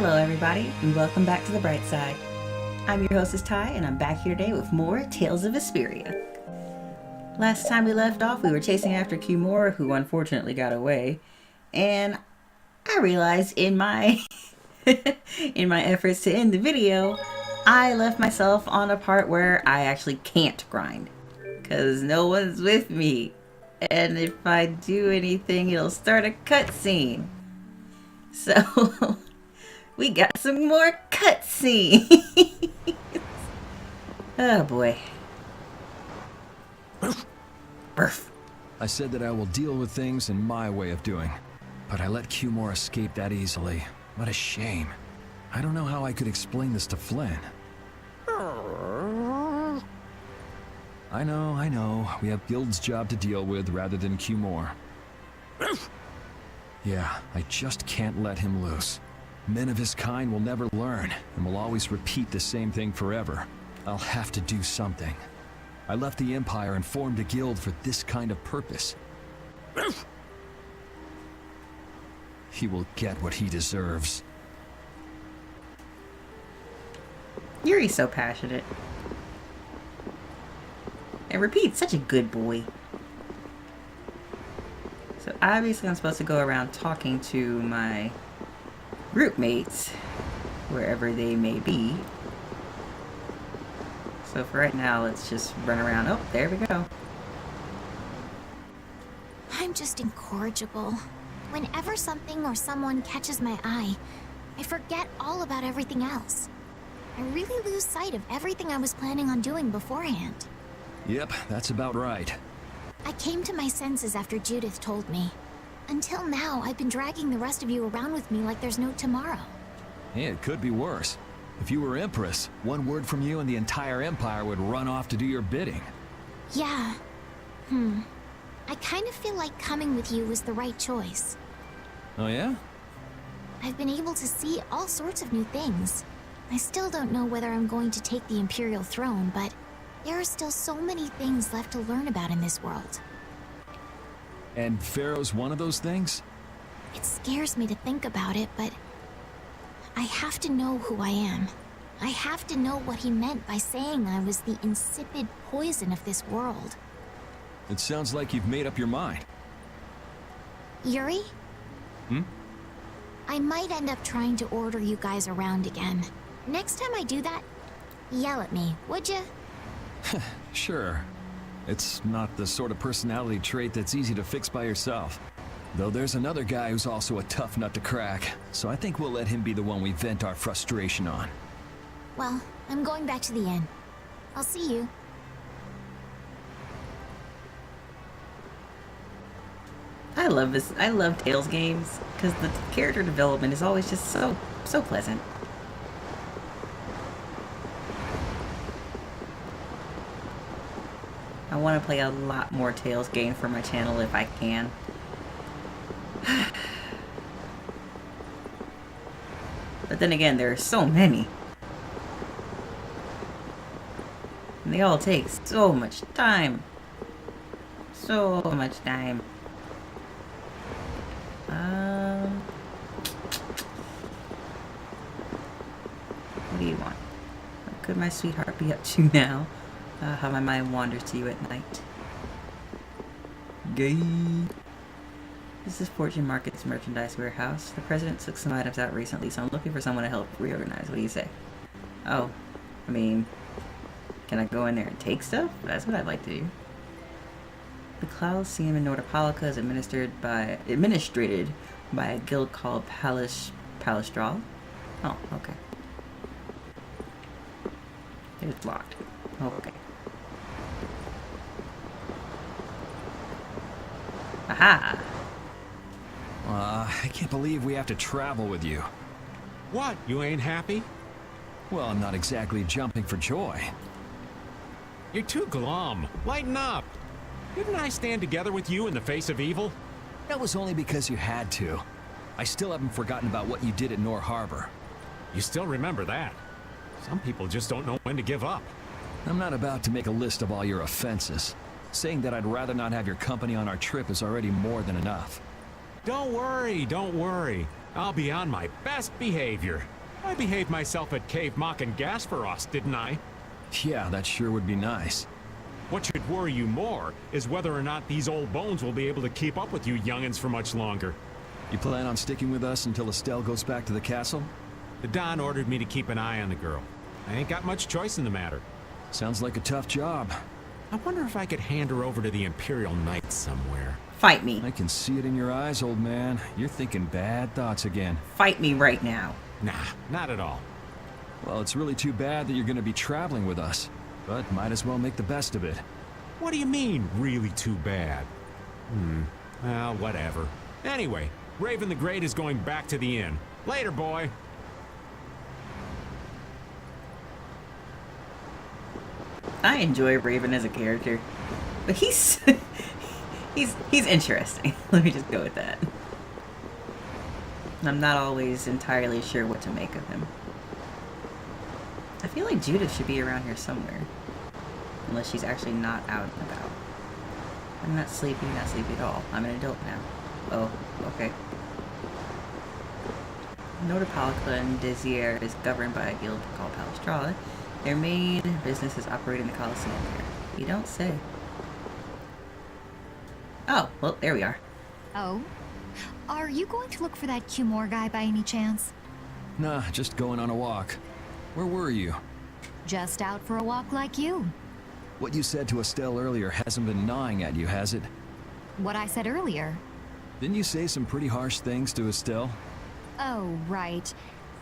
Hello everybody, and welcome back to the bright side. I'm your hostess Ty, and I'm back here today with more Tales of Vesperia. Last time we left off, we were chasing after Kimura, who unfortunately got away, and I realized in my in my efforts to end the video, I left myself on a part where I actually can't grind, because no one's with me, and if I do anything, it'll start a cutscene. So we got some more cutscenes. Oh boy. Burf. I said that I will deal with things in my way of doing, but I let Kimura escape that easily. What a shame. I don't know how I could explain this to Flynn. I know. We have Guild's job to deal with rather than Kimura. Yeah, I just can't let him loose. Men of his kind will never learn, and will always repeat the same thing forever. I'll have to do something. I left the Empire and formed a guild for this kind of purpose. He will get what he deserves. Yuri's so passionate. And Repeat's such a good boy. So obviously I'm supposed to go around talking to my group mates, wherever they may be. So for right now, let's just run around. Oh, there we go. I'm just incorrigible. Whenever something or someone catches my eye, I forget all about everything else. I really lose sight of everything I was planning on doing beforehand. Yep, that's about right. I came to my senses after Judith told me. Until now, I've been dragging the rest of you around with me like there's no tomorrow. Yeah, it could be worse. If you were Empress, one word from you and the entire Empire would run off to do your bidding. Yeah. I kind of feel like coming with you was the right choice. Oh yeah? I've been able to see all sorts of new things. I still don't know whether I'm going to take the Imperial throne, but there are still so many things left to learn about in this world. And Pharaoh's one of those things? It scares me to think about it, but I have to know who I am. I have to know what he meant by saying I was the insipid poison of this world. It sounds like you've made up your mind. Yuri? I might end up trying to order you guys around again. Next time I do that, yell at me, would you? Sure. It's not the sort of personality trait that's easy to fix by yourself. Though there's another guy who's also a tough nut to crack, so I think we'll let him be the one we vent our frustration on. Well, I'm going back to the inn. I'll see you. I love this. I love Tales games because the character development is always just so pleasant. I want to play a lot more Tales games for my channel if I can. But then again, there are so many. And they all take so much time. So much time. What do you want? What could my sweetheart be up to now? How my mind wanders to you at night. Gay. This is Fortune Market's merchandise warehouse. The president took some items out recently, so I'm looking for someone to help reorganize. What do you say? Oh, I mean, can I go in there and take stuff? That's what I'd like to do. The Colosseum in Nordopolica is administrated by a guild called Palistral. Oh, okay. It's locked. Okay. Aha! I can't believe we have to travel with you. What, you ain't happy? Well, I'm not exactly jumping for joy. You're too glum. Lighten up. Didn't I stand together with you in the face of evil? That was only because you had to. I still haven't forgotten about what you did at Nor Harbor. You still remember that. Some people just don't know when to give up. I'm not about to make a list of all your offenses. Saying that I'd rather not have your company on our trip is already more than enough. Don't worry. I'll be on my best behavior. I behaved myself at Cave Mock and Gasperos, didn't I? Yeah, that sure would be nice. What should worry you more is whether or not these old bones will be able to keep up with you youngins for much longer. You plan on sticking with us until Estelle goes back to the castle? The Don ordered me to keep an eye on the girl. I ain't got much choice in the matter. Sounds like a tough job. I wonder if I could hand her over to the Imperial Knights somewhere. Fight me. I can see it in your eyes, old man. You're thinking bad thoughts again. Fight me right now. Nah, not at all. Well, it's really too bad that you're going to be traveling with us. But might as well make the best of it. What do you mean, really too bad? Well, whatever. Anyway, Raven the Great is going back to the inn. Later, boy. I enjoy Raven as a character, but he's he's interesting. Let me just go with that. I'm not always entirely sure what to make of him. I feel like Judith should be around here somewhere, unless she's actually not out and about. I'm not sleepy at all. I'm an adult now. Oh, okay. Nordapalca and Desier is governed by a guild called Palestrada. Their main business is operating the Colosseum here. You don't say. Oh, well, there we are. Oh? Are you going to look for that Cumore guy by any chance? Nah, just going on a walk. Where were you? Just out for a walk like you. What you said to Estelle earlier hasn't been gnawing at you, has it? What I said earlier. Didn't you say some pretty harsh things to Estelle? Oh, right.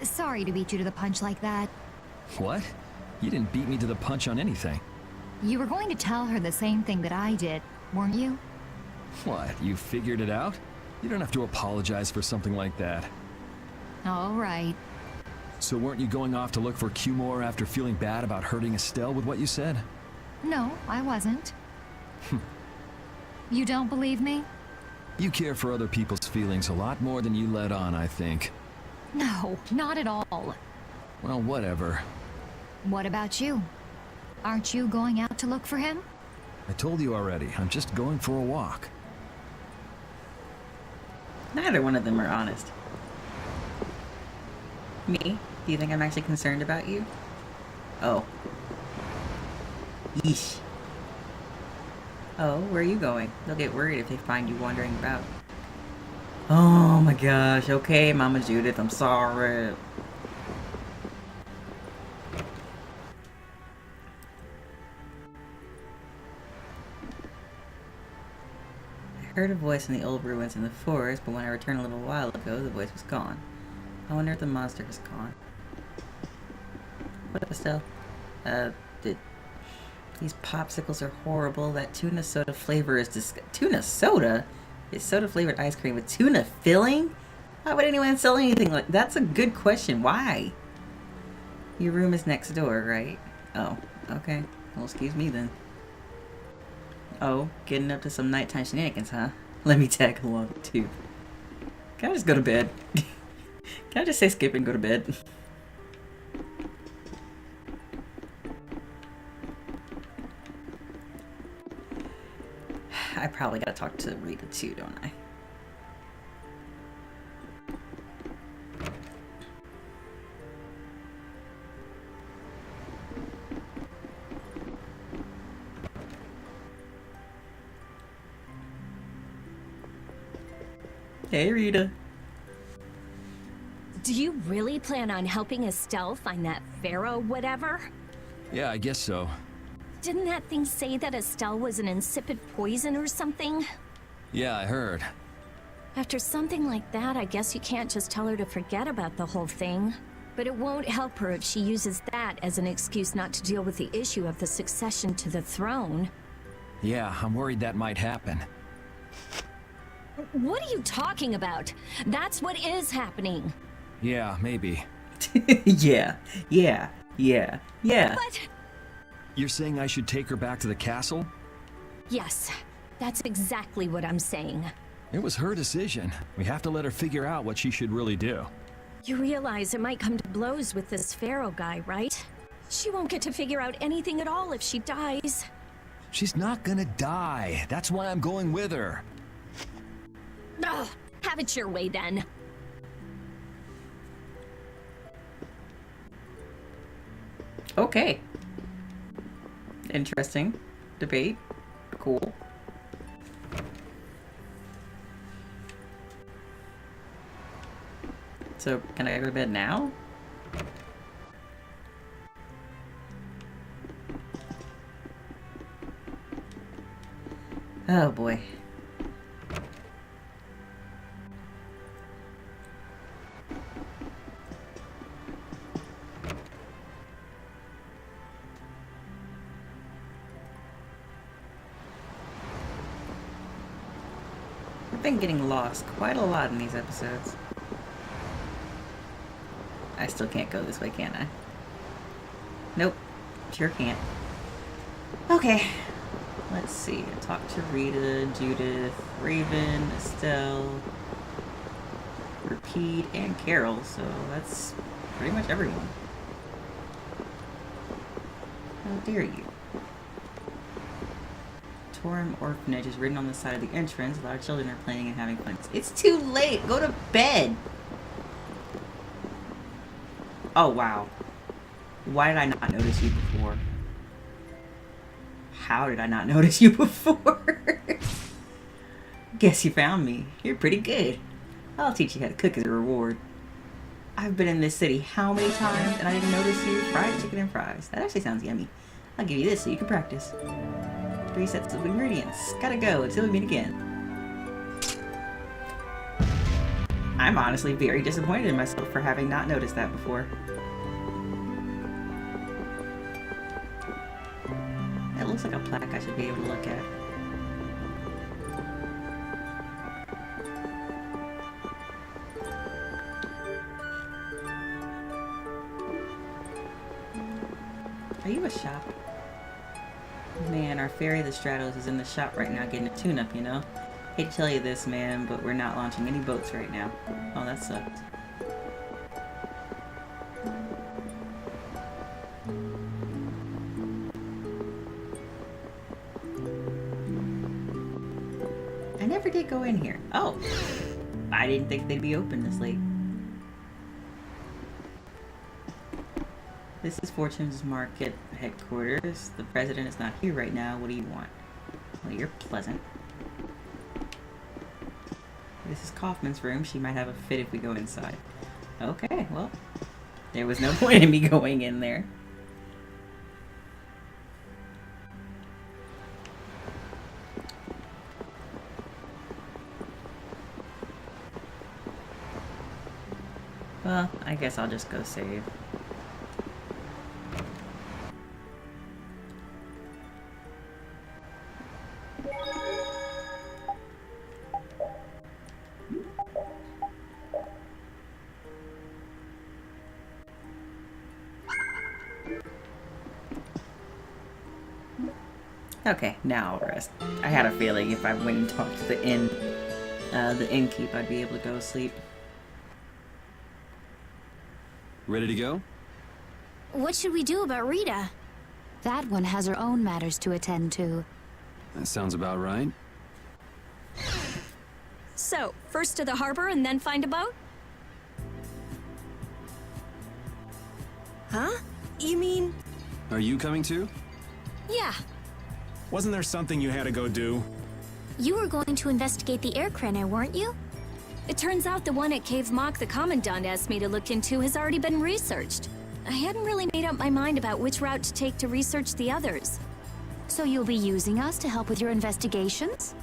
Sorry to beat you to the punch like that. What? You didn't beat me to the punch on anything. You were going to tell her the same thing that I did, weren't you? What, you figured it out? You don't have to apologize for something like that. All right. So weren't you going off to look for Cumore after feeling bad about hurting Estelle with what you said? No, I wasn't. You don't believe me? You care for other people's feelings a lot more than you let on, I think. No, not at all. Well, whatever. What about you? Aren't you going out to look for him? I told you already, I'm just going for a walk. Neither one of them are honest. Me? Do you think I'm actually concerned about you? Oh. Yeesh. Oh, where are you going? They'll get worried if they find you wandering about. Oh my gosh. Okay, Mama Judith, I'm sorry. I heard a voice in the old ruins in the forest, but when I returned a little while ago, the voice was gone. I wonder if the monster is gone. What up, Estelle? These popsicles are horrible. That tuna soda flavor is tuna soda? Is soda flavored ice cream with tuna filling? Why would anyone sell anything like that? That's a good question. Why? Your room is next door, right? Oh, okay. Well, excuse me then. Oh, getting up to some nighttime shenanigans, huh? Let me tag along too. Can I just go to bed? Can I just say skip and go to bed? I probably gotta talk to Rita too, don't I? Hey, Rita. Do you really plan on helping Estelle find that pharaoh whatever? Yeah, I guess so. Didn't that thing say that Estelle was an insipid poison or something? Yeah, I heard. After something like that, I guess you can't just tell her to forget about the whole thing. But it won't help her if she uses that as an excuse not to deal with the issue of the succession to the throne. Yeah, I'm worried that might happen. What are you talking about? That's what is happening. Yeah, maybe. yeah. But... You're saying I should take her back to the castle? Yes, that's exactly what I'm saying. It was her decision. We have to let her figure out what she should really do. You realize it might come to blows with this pharaoh guy, right? She won't get to figure out anything at all if she dies. She's not gonna die. That's why I'm going with her. Ugh, have it your way then. Okay. Interesting debate. Cool. So, can I go to bed now? Oh boy. I've been getting lost quite a lot in these episodes. I still can't go this way, can I? Nope. Sure can't. Okay. Let's see. I talked to Rita, Judith, Raven, Estelle, Repeat, and Carol, so that's pretty much everyone. How dare you? Torum Orphanage is written on the side of the entrance. A lot of children are playing and having fun. It's too late! Go to bed! Oh, wow. Why did I not notice you before? How did I not notice you before? Guess you found me. You're pretty good. I'll teach you how to cook as a reward. I've been in this city how many times and I didn't notice you? Fried chicken and fries. That actually sounds yummy. I'll give you this so you can practice. 3 sets of ingredients. Gotta go until we meet again. I'm honestly very disappointed in myself for having not noticed that before. It looks like a plaque I should be able to look at. Are you a shop? Man, our ferry, the Stratos, is in the shop right now getting a tune-up, you know? Hate to tell you this, man, but we're not launching any boats right now. Oh, that sucks. I never did go in here. Oh! I didn't think they'd be open this late. This is Fortune's Market headquarters. The president is not here right now. What do you want? Well, you're pleasant. This is Kaufman's room. She might have a fit if we go inside. Okay, well, there was no point in me going in there. Well, I guess I'll just go save. Okay, now I'll rest. I had a feeling if I went and talked to the innkeep, I'd be able to go to sleep. Ready to go? What should we do about Rita? That one has her own matters to attend to. That sounds about right. So, first to the harbor and then find a boat? Huh? You mean... Are you coming too? Yeah. Wasn't there something you had to go do? You were going to investigate the air craner, weren't you? It turns out the one at Cave Mock the Commandant asked me to look into has already been researched. I hadn't really made up my mind about which route to take to research the others. So you'll be using us to help with your investigations?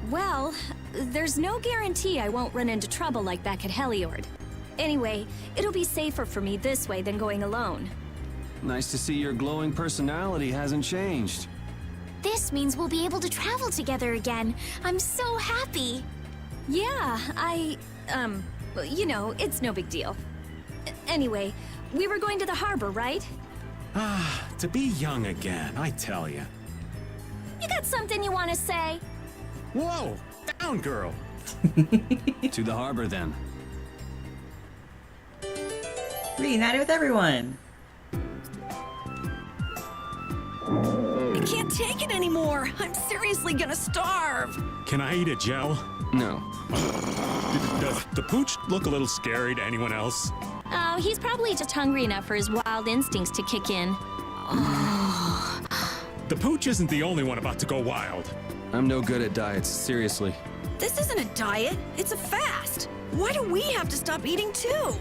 Well, there's no guarantee I won't run into trouble like back at Heliord. Anyway, it'll be safer for me this way than going alone. Nice to see your glowing personality hasn't changed. This means we'll be able to travel together again. I'm so happy. Yeah, you know, it's no big deal. Anyway, we were going to the harbor, right? Ah, to be young again, I tell you. You got something you want to say? Whoa! Down, girl! To the harbor, then. Reunited with everyone! I can't take it anymore. I'm seriously gonna starve. Can I eat a gel? No. Does the pooch look a little scary to anyone else? Oh, he's probably just hungry enough for his wild instincts to kick in. The pooch isn't the only one about to go wild. I'm no good at diets, seriously. This isn't a diet, it's a fast. Why do we have to stop eating too?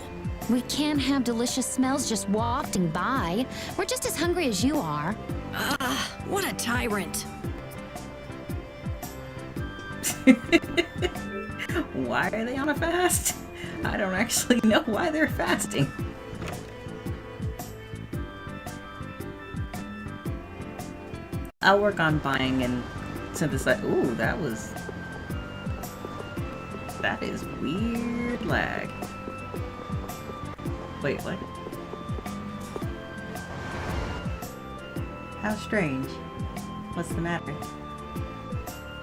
We can't have delicious smells just wafting by. We're just as hungry as you are. What a tyrant. Why are they on a fast? I don't actually know why they're fasting. I'll work on buying and synthesize. Ooh, that is weird lag. Wait, what? How strange. What's the matter?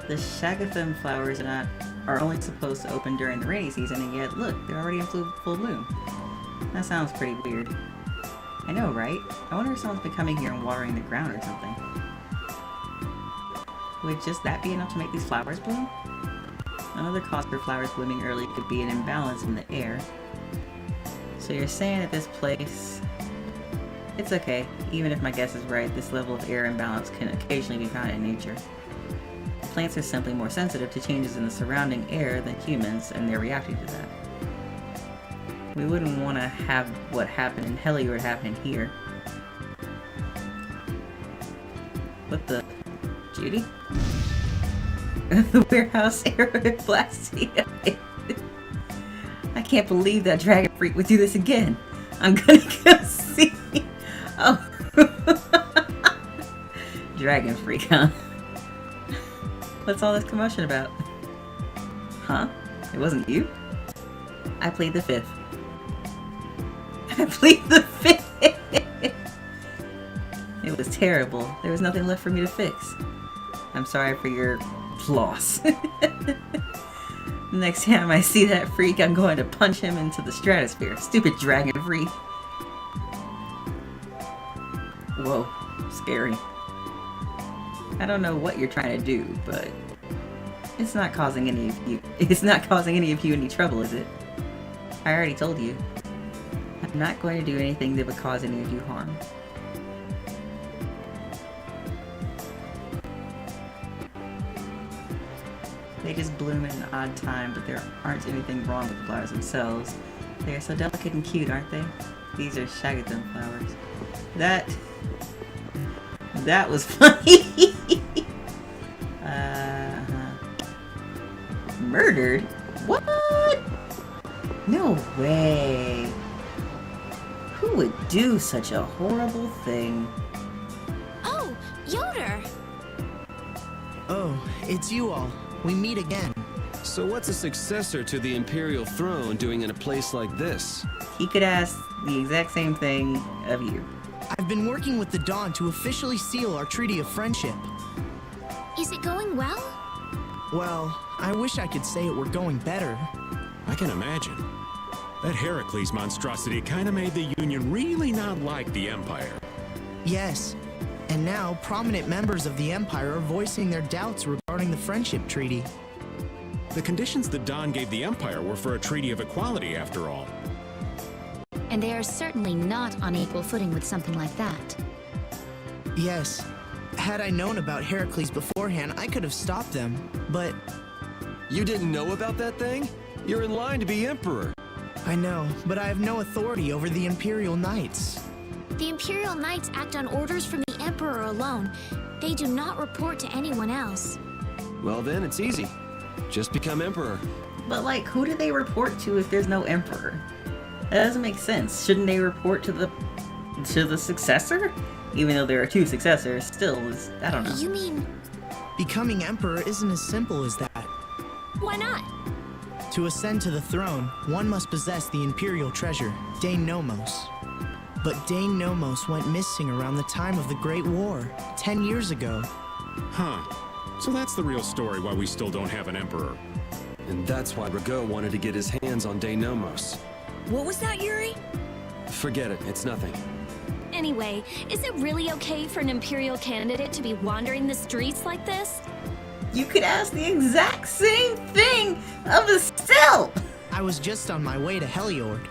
The Shagathum flowers are only supposed to open during the rainy season, and yet look, they're already in full bloom. That sounds pretty weird. I know, right? I wonder if someone's been coming here and watering the ground or something. Would just that be enough to make these flowers bloom? Another cause for flowers blooming early could be an imbalance in the air. So you're saying that this place... It's okay. Even if my guess is right, this level of air imbalance can occasionally be found in nature. Plants are simply more sensitive to changes in the surrounding air than humans, and they're reacting to that. We wouldn't want to have what happened in Heliord happen here. What the... Judy? The warehouse area blasting. I can't believe that dragon freak would do this again. I'm gonna go see. Oh. Dragon freak, huh? What's all this commotion about? Huh? It wasn't you? I plead the fifth. I plead the fifth! It was terrible. There was nothing left for me to fix. I'm sorry for your loss. Next time I see that freak, I'm going to punch him into the stratosphere. Stupid dragon freak. Whoa, scary. I don't know what you're trying to do, but it's not causing any of you. It's not causing any of you any trouble, is it? I already told you. I'm not going to do anything that would cause any of you harm. They just bloom at an odd time, but there aren't anything wrong with the flowers themselves. They are so delicate and cute, aren't they? These are Shagathum flowers. That was funny. Murdered? What? No way. Who would do such a horrible thing? Oh, Yoder! Oh, it's you all. We meet again. So what's a successor to the Imperial throne doing in a place like this? He could ask the exact same thing of you. I've been working with the Dawn to officially seal our Treaty of Friendship. Is it going well? Well, I wish I could say it were going better. I can imagine. That Heracles monstrosity kinda made the Union really not like the Empire. Yes. And now, prominent members of the Empire are voicing their doubts regarding the Friendship Treaty. The conditions the Dawn gave the Empire were for a treaty of equality, after all. And they are certainly not on equal footing with something like that. Yes. Had I known about Heracles beforehand, I could have stopped them, but... You didn't know about that thing? You're in line to be Emperor. I know, but I have no authority over the Imperial Knights. The Imperial Knights act on orders from the Emperor alone. They do not report to anyone else. Well then, it's easy. Just become Emperor. But like, who do they report to if there's no emperor? That doesn't make sense. Shouldn't they report to the successor? Even though there are two successors, still, I don't know. You mean... Becoming Emperor isn't as simple as that. Why not? To ascend to the throne, one must possess the Imperial treasure, Dane Nomos. But Dane Nomos went missing around the time of the Great War, 10 years ago. Huh. So that's the real story why we still don't have an Emperor. And that's why Rago wanted to get his hands on Dane Nomos. What was that, Yuri? Forget it, it's nothing. Anyway, is it really okay for an Imperial candidate to be wandering the streets like this? You could ask the exact same thing of Estelle! I was just on my way to Heliord.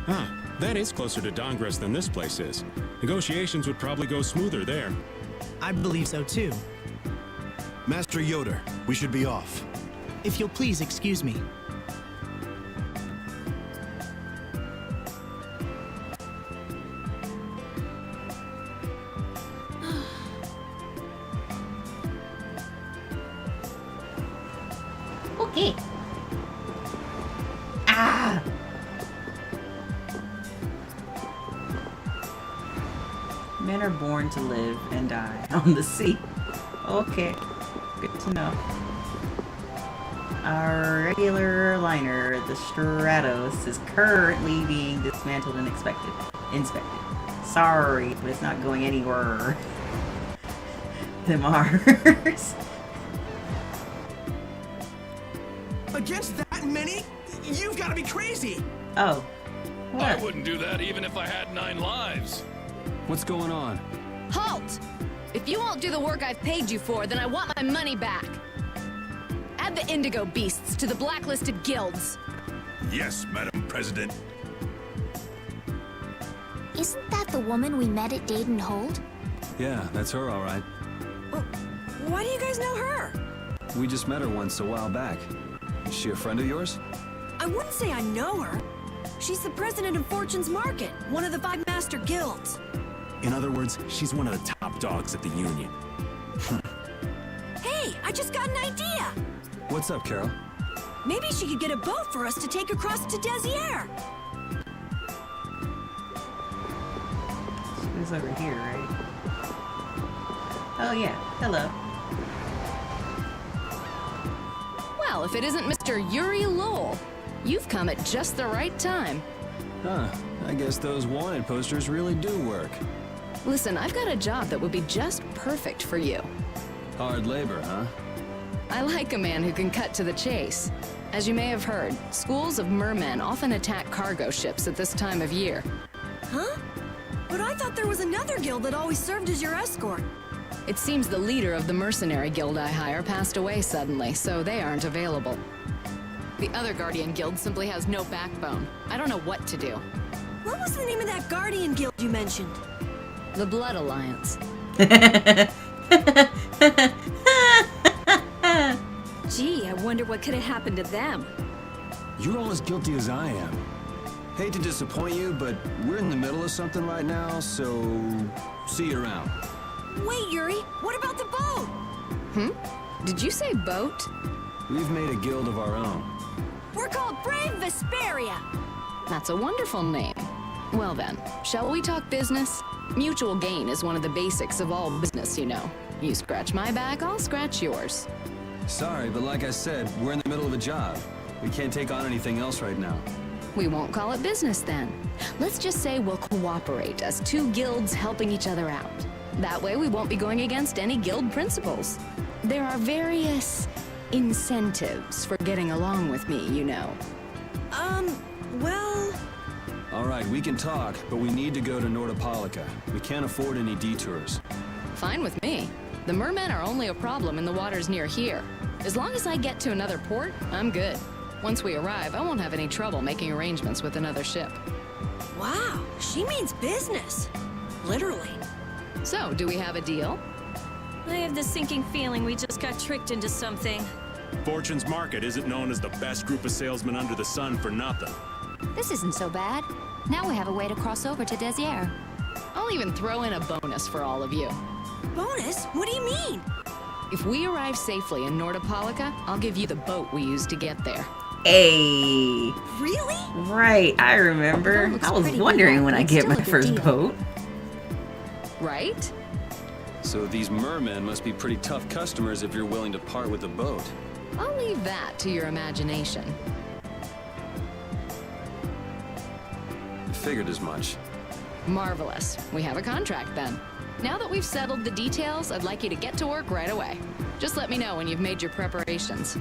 Huh. That is closer to Dongress than this place is. Negotiations would probably go smoother there. I believe so too. Master Yoder, we should be off. If you'll please excuse me. Okay. Ah! Men are born to live and die on the sea. Okay. Good to know. Our regular liner, the Stratos, is currently being dismantled and inspected. Sorry, but it's not going anywhere. The Mars. Against that many? You've got to be crazy! Oh. What? I wouldn't do that even if I had 9 lives. What's going on? Halt! If you won't do the work I've paid you for, then I want my money back. Add the Indigo Beasts to the blacklisted guilds. Yes, Madam President. Isn't that the woman we met at Dayton Hold? Yeah, that's her, all right. Why do you guys know her? We just met her once a while back. Is she a friend of yours? I wouldn't say I know her. She's the president of Fortune's Market, one of the 5 master guilds. In other words, she's one of the top dogs at the Union. Hey, I just got an idea! What's up, Carol? Maybe she could get a boat for us to take across to Desier. She was over here, right? Oh yeah, hello. Well, if it isn't Mr. Yuri Lowell, you've come at just the right time. Huh, I guess those wanted posters really do work. Listen, I've got a job that would be just perfect for you. Hard labor, huh? I like a man who can cut to the chase. As you may have heard, schools of mermen often attack cargo ships at this time of year. Huh? But I thought there was another guild that always served as your escort. It seems the leader of the mercenary guild I hire passed away suddenly, so they aren't available. The other Guardian guild simply has no backbone. I don't know what to do. What was the name of that Guardian guild you mentioned? The Blood Alliance. Gee, I wonder what could have happened to them. You're all as guilty as I am. Hate to disappoint you, but we're in the middle of something right now, so see you around. Wait, Yuri, what about the boat? Did you say boat? We've made a guild of our own. We're called Brave Vesperia. That's a wonderful name. Well then, shall we talk business? Mutual gain is one of the basics of all business, you know. You scratch my back, I'll scratch yours. Sorry, but like I said, we're in the middle of a job. We can't take on anything else right now. We won't call it business then. Let's just say we'll cooperate as 2 guilds helping each other out. That way we won't be going against any guild principles. There are various incentives for getting along with me, you know. Well... All right, we can talk, but we need to go to Nordopolica. We can't afford any detours. Fine with me. The mermen are only a problem in the waters near here. As long as I get to another port, I'm good. Once we arrive, I won't have any trouble making arrangements with another ship. Wow, she means business. Literally. So, do we have a deal? I have the sinking feeling we just got tricked into something. Fortune's Market isn't known as the best group of salesmen under the sun for nothing. This isn't so bad. Now we have a way to cross over to Desier. I'll even throw in a bonus for all of you. Bonus? What do you mean? If we arrive safely in Nordopolica, I'll give you the boat we used to get there. Hey. Really? Right, I remember. I was wondering when I get my first boat. Right? So these mermen must be pretty tough customers if you're willing to part with the boat. I'll leave that to your imagination. I figured as much. Marvelous. We have a contract then. Now that we've settled the details, I'd like you to get to work right away. Just let me know when you've made your preparations.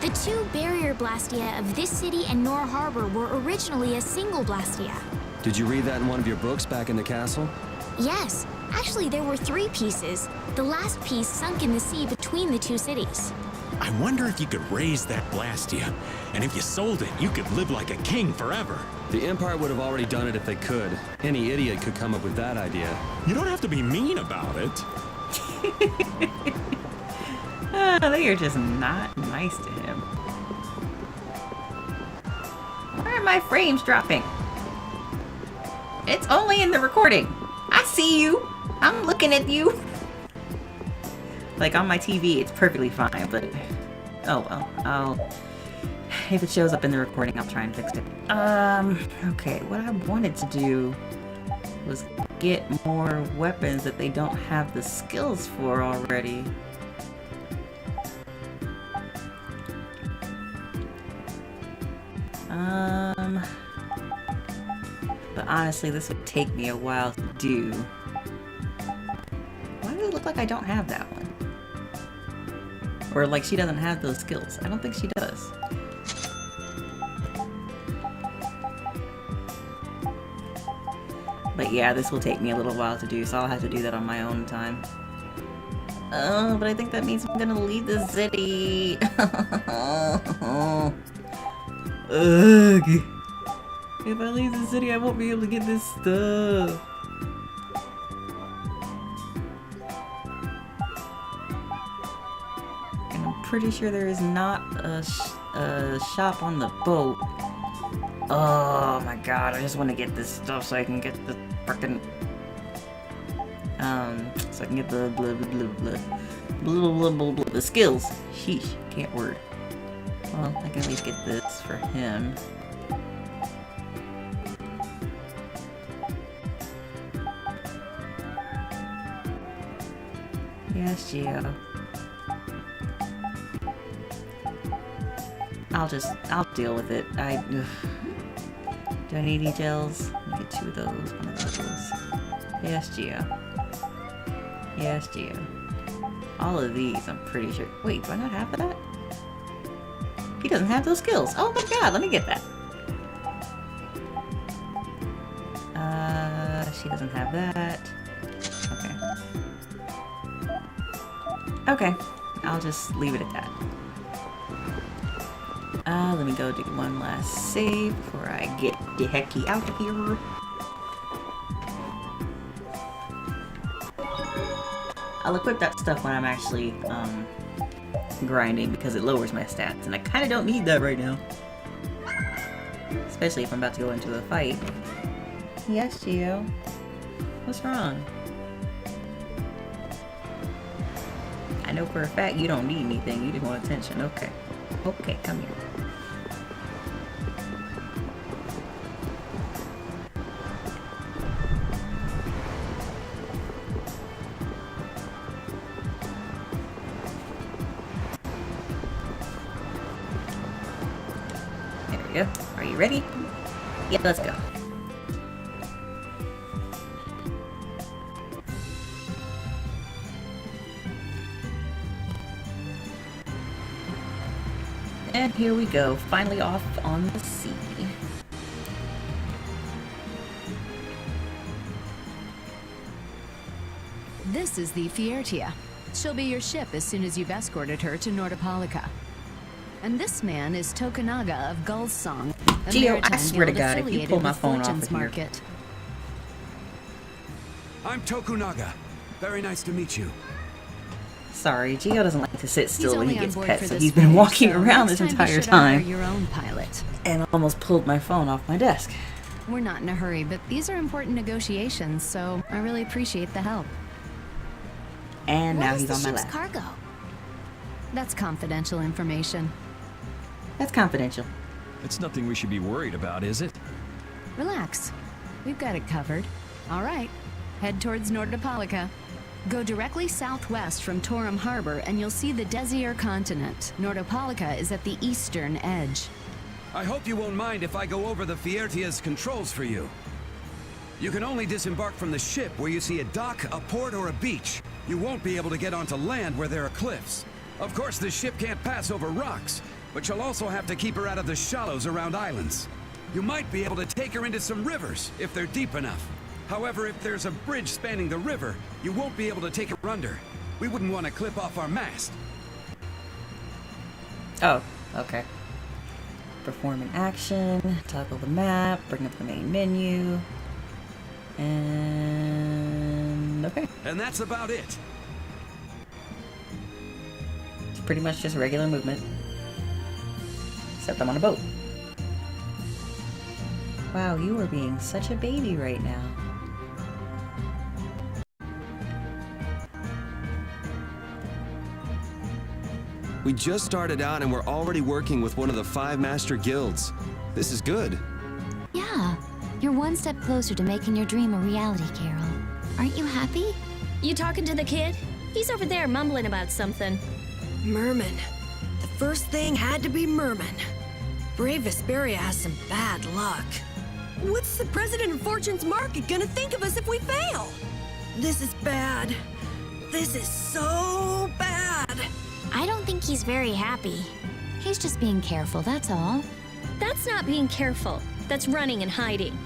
The 2 barrier blastia of this city and Nor Harbor were originally a single blastia. Did you read that in one of your books back in the castle? Yes, actually there were 3 pieces. The last piece sunk in the sea between the 2 cities. I wonder if you could raise that Blastia, and if you sold it, you could live like a king forever. The Empire would have already done it if they could. Any idiot could come up with that idea. You don't have to be mean about it. They are just not nice to him. Why are my frames dropping? It's only in the recording. I see you. I'm looking at you. Like on my TV, it's perfectly fine, but oh well. If it shows up in the recording, I'll try and fix it. Okay, what I wanted to do was get more weapons that they don't have the skills for already. But honestly, this would take me a while to do. Why does it look like I don't have that one? Or like she doesn't have those skills. I don't think she does. But yeah, this will take me a little while to do, so I'll have to do that on my own time. Oh, but I think that means I'm gonna leave the city. Ugh. If I leave the city, I won't be able to get this stuff. And I'm pretty sure there is not a shop on the boat. Oh my god, I just want to get this stuff so I can get the frickin' so I can get the the skills. Sheesh, can't word. Well, I can at least get this for him. Yes, Geo. I'll deal with it. Do I need any gels? Let me get 2 of those, 1 of those. Yes, Geo. Yes, Geo. All of these, I'm pretty sure. Wait, do I not have that? He doesn't have those skills. Oh my god, let me get that. She doesn't have that. Okay. Okay, I'll just leave it at that. Let me go do one last save before I get the hecky out of here. I'll equip that stuff when I'm actually, grinding because it lowers my stats, and I kind of don't need that right now. Especially if I'm about to go into a fight. Yes, Geo. What's wrong? I know for a fact you don't need anything, you just want attention. Okay. Okay, come here. There we go. Are you ready? Yeah, let's go. And here we go, finally off on the sea. This is the Fiertia. She'll be your ship as soon as you've escorted her to Nordopolica. And this man is Tokunaga of Gull's Song, a Geo, I maritime swear to guild God, if you affiliated pull my with phone off Fortune's of here. Market. I'm Tokunaga. Very nice to meet you. Sorry, Geo doesn't like to sit still when he only on gets board pet, for so this he's been voyage, walking so around next this time you entire should hire time. your own pilot. And almost pulled my phone off my desk. We're not in a hurry, but these are important negotiations, so I really appreciate the help. And now What is he's the on my ship's lap. cargo? That's confidential information. That's confidential. It's nothing we should be worried about, is it? Relax. We've got it covered. All right. Head towards Nordopolica. Go directly southwest from Torum Harbor and you'll see the Desir continent. Nordopolica is at the eastern edge. I hope you won't mind if I go over the Fiertia's controls for you. You can only disembark from the ship where you see a dock, a port, or a beach. You won't be able to get onto land where there are cliffs. Of course, the ship can't pass over rocks, but you'll also have to keep her out of the shallows around islands. You might be able to take her into some rivers, if they're deep enough. However, if there's a bridge spanning the river, you won't be able to take her under. We wouldn't want to clip off our mast. Oh, okay. Perform an action, toggle the map, bring up the main menu, and okay. And that's about it. It's pretty much just regular movement. Except I'm on a boat. Wow, you are being such a baby right now. We just started out and we're already working with one of the 5 master guilds. This is good. Yeah, you're one step closer to making your dream a reality, Carol. Aren't you happy? You talking to the kid? He's over there mumbling about something. Merman. The first thing had to be Merman. Brave Vesperia has some bad luck. What's the president of Fortune's Market gonna think of us if we fail? This is bad. This is so bad. I don't think he's very happy. He's just being careful, that's all. That's not being careful. That's running and hiding.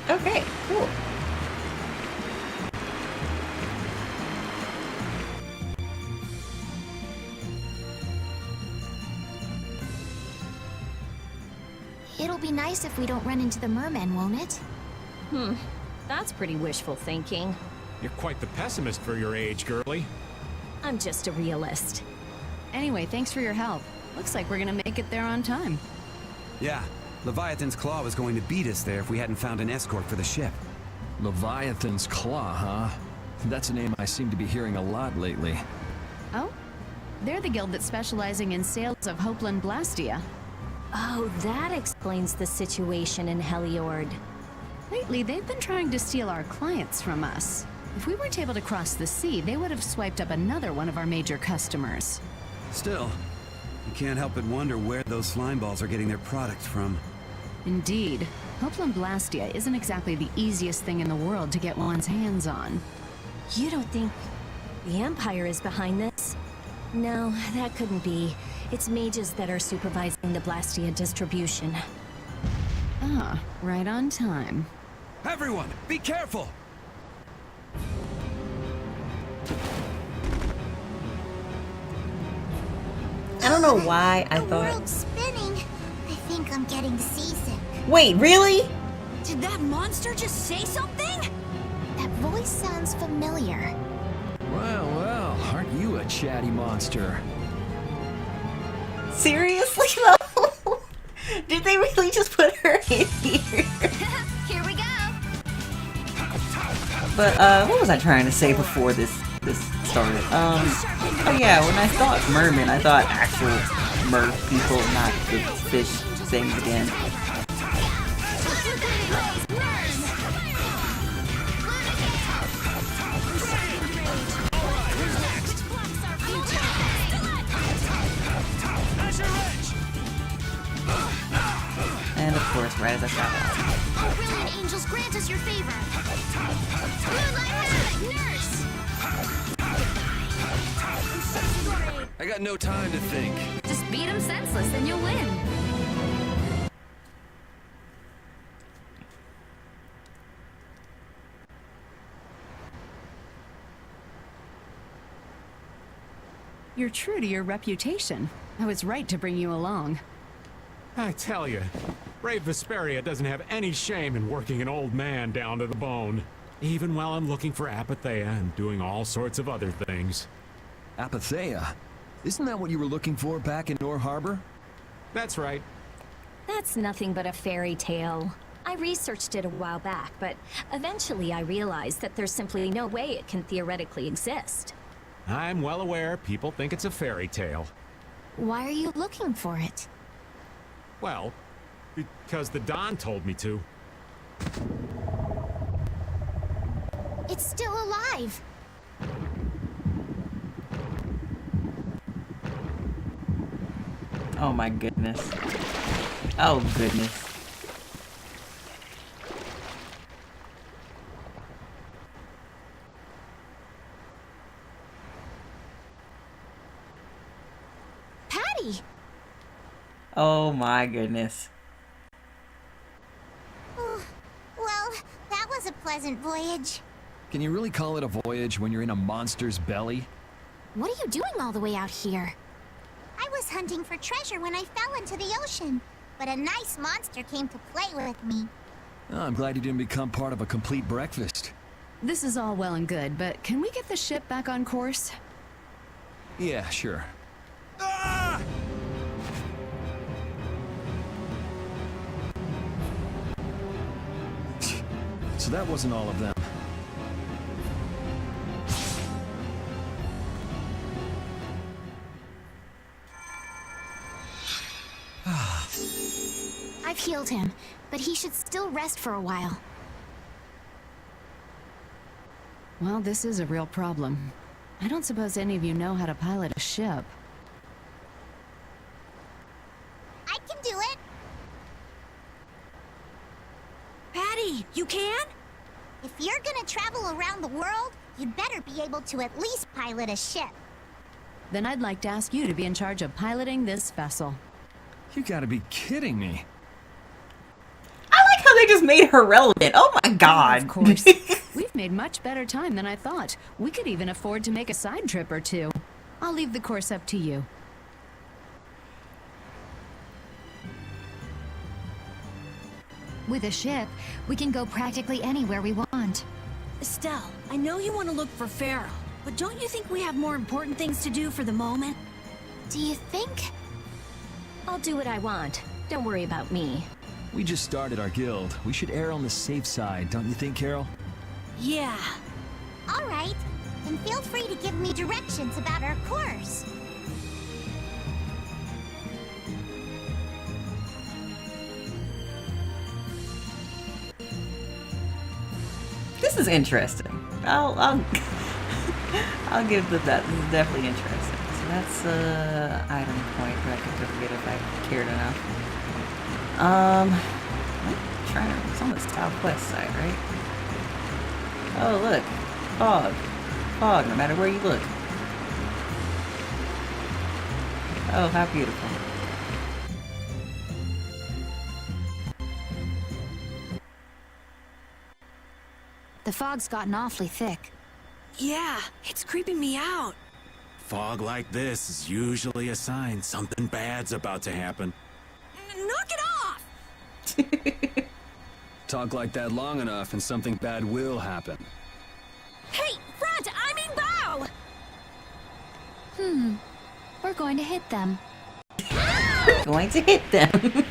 Okay, cool. It'll be nice if we don't run into the mermen, won't it? That's pretty wishful thinking. You're quite the pessimist for your age, girlie. I'm just a realist. Anyway, thanks for your help. Looks like we're gonna make it there on time. Yeah, Leviathan's Claw was going to beat us there if we hadn't found an escort for the ship. Leviathan's Claw, huh? That's a name I seem to be hearing a lot lately. Oh? They're the guild that's specializing in sales of Hopeland Blastia. Oh, that explains the situation in Heliord. Lately, they've been trying to steal our clients from us. If we weren't able to cross the sea, they would have swiped up another one of our major customers. Still, you can't help but wonder where those slime balls are getting their product from. Indeed. Hopeland Blastia isn't exactly the easiest thing in the world to get one's hands on. You don't think the Empire is behind this? No, that couldn't be. It's mages that are supervising the Blastia distribution. Ah, right on time. Everyone, be careful! I don't know why I The thought... world's spinning. I think I'm getting seasick. Wait, really? Did that monster just say something? That voice sounds familiar. Well, well, aren't you a chatty monster? Seriously though? Did they really just put her in here? Here we go. But what was I trying to say before this started? Oh yeah, when I thought merman, I thought actual mer people, not the fish things again. And of course, right as I shot out. Oh, brilliant angels, grant us your favor. Moonlight Hazard, nurse! I got no time to think. Just beat him senseless and you'll win. You're true to your reputation. I was right to bring you along. I tell you, brave Vesperia doesn't have any shame in working an old man down to the bone. Even while I'm looking for Apatheia and doing all sorts of other things. Apatheia? Isn't that what you were looking for back in Nor Harbor? That's right. That's nothing but a fairy tale. I researched it a while back, but eventually I realized that there's simply no way it can theoretically exist. I'm well aware people think it's a fairy tale. Why are you looking for it? Well, because the Don told me to. It's still alive. Oh my goodness. Oh goodness. Patty! Oh my goodness. Well, that was a pleasant voyage. Can you really call it a voyage when you're in a monster's belly? What are you doing all the way out here? hunting for treasure when I fell into the ocean, but a nice monster came to play with me. Oh, I'm glad you didn't become part of a complete breakfast. This is all well and good, but can we get the ship back on course? Yeah, sure. Ah! So that wasn't all of them. I've healed him, but he should still rest for a while. Well, this is a real problem. I don't suppose any of you know how to pilot a ship. I can do it. Patty, you can? If you're gonna travel around the world, you'd better be able to at least pilot a ship. Then I'd like to ask you to be in charge of piloting this vessel. You gotta be kidding me. I like how they just made her relevant. Oh my god. Of course. We've made much better time than I thought. We could even afford to make a side trip or two. I'll leave the course up to you. With a ship, we can go practically anywhere we want. Estelle, I know you want to look for Pharaoh, but don't you think we have more important things to do for the moment? Do you think? I'll do what I want. Don't worry about me. We just started our guild. We should err on the safe side, don't you think, Carol? Yeah. All right. Then feel free to give me directions about our course. This is interesting. I'll I'll give that. This is definitely interesting. So that's item point that I could go get if I cared enough. I'm trying to. It's on the southwest side, right? Oh look, fog, fog. No matter where you look. Oh, how beautiful. The fog's gotten awfully thick. Yeah, it's creeping me out. Fog like this is usually a sign something bad's about to happen. Knock it off! Talk like that long enough and something bad will happen. Hey, front! I mean bow! We're going to hit them. Going to hit them.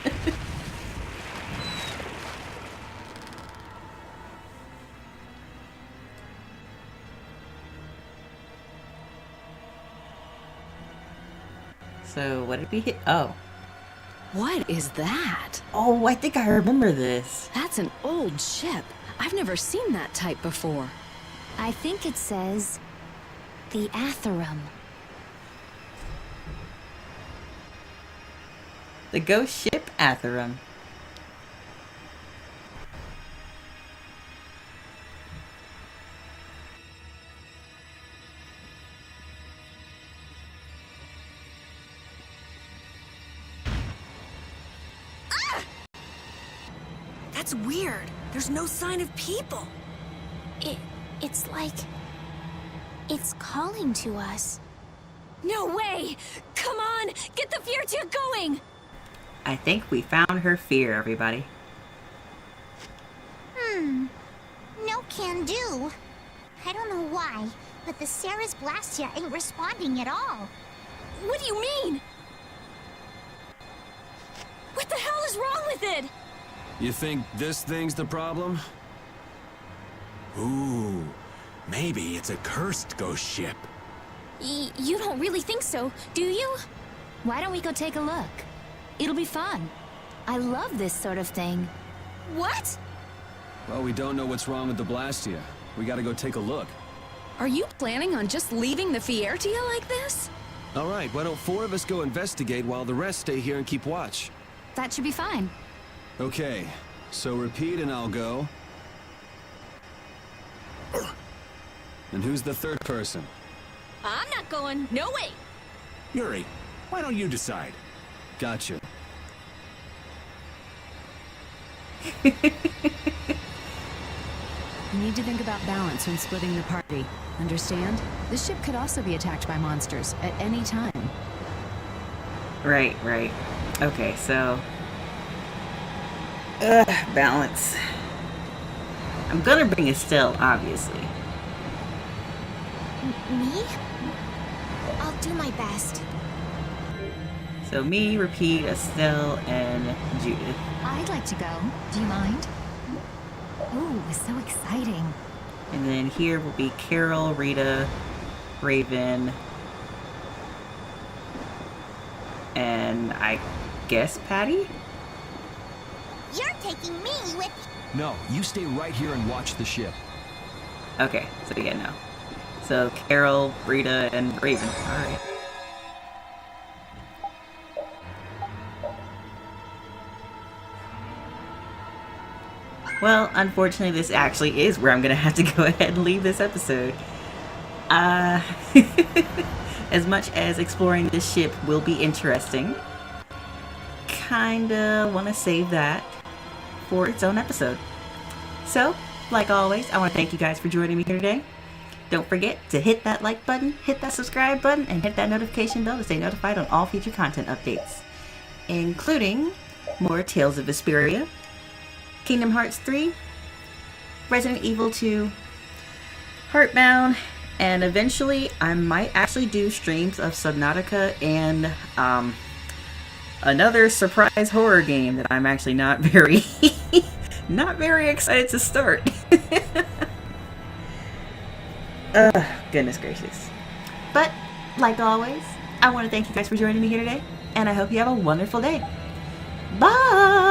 So what did we hit? Oh. What is that? Oh, I think I remember this. That's an old ship. I've never seen that type before. I think it says the Atherum. The ghost ship Atherum. That's weird. There's no sign of people. It's like... it's calling to us. No way! Come on! Get the fear tube going! I think we found her fear, everybody. No can do. I don't know why, but the Ceres Blastia ain't responding at all. What do you mean? What the hell is wrong with it? You think this thing's the problem? Ooh, maybe it's a cursed ghost ship. You don't really think so, do you? Why don't we go take a look? It'll be fun. I love this sort of thing. What? Well, we don't know what's wrong with the Blastia. We gotta go take a look. Are you planning on just leaving the Fiertia like this? All right, why don't 4 of us go investigate while the rest stay here and keep watch? That should be fine. Okay, so repeat and I'll go. And who's the third person? I'm not going. No way. Yuri, why don't you decide? Gotcha. You need to think about balance when splitting the party. Understand? This ship could also be attacked by monsters at any time. Right. Okay, so... balance. I'm gonna bring Estelle, obviously. Me? I'll do my best. So me, Repeat, Estelle, and Judith. I'd like to go. Do you mind? Ooh, so exciting. And then here will be Carol, Rita, Raven, and I guess Patty? You're taking me with... No, you stay right here and watch the ship. Okay, so yeah, no. So Carol, Rita, and Raven. Alright. Well, unfortunately, this actually is where I'm gonna have to go ahead and leave this episode. As much as exploring this ship will be interesting, kinda wanna save that for its own episode. So, like always, I want to thank you guys for joining me here today. Don't forget to hit that like button, hit that subscribe button, and hit that notification bell to stay notified on all future content updates, including more Tales of Vesperia, Kingdom Hearts 3, Resident Evil 2, Heartbound, and eventually I might actually do streams of Subnautica and another surprise horror game that I'm actually not very excited to start. Goodness gracious. But like always, I want to thank you guys for joining me here today, and I hope you have a wonderful day. Bye!